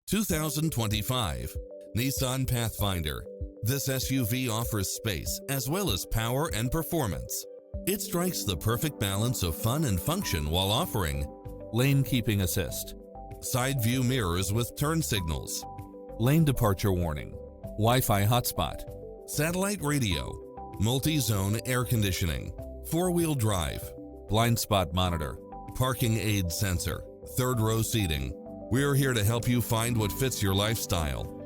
2025 Nissan Pathfinder. This SUV offers space as well as power and performance. It strikes the perfect balance of fun and function while offering lane keeping assist, side view mirrors with turn signals, lane departure warning, Wi-Fi hotspot, satellite radio, multi-zone air conditioning, four-wheel drive, blind spot monitor, parking aid sensor, third row seating. We're here to help you find what fits your lifestyle.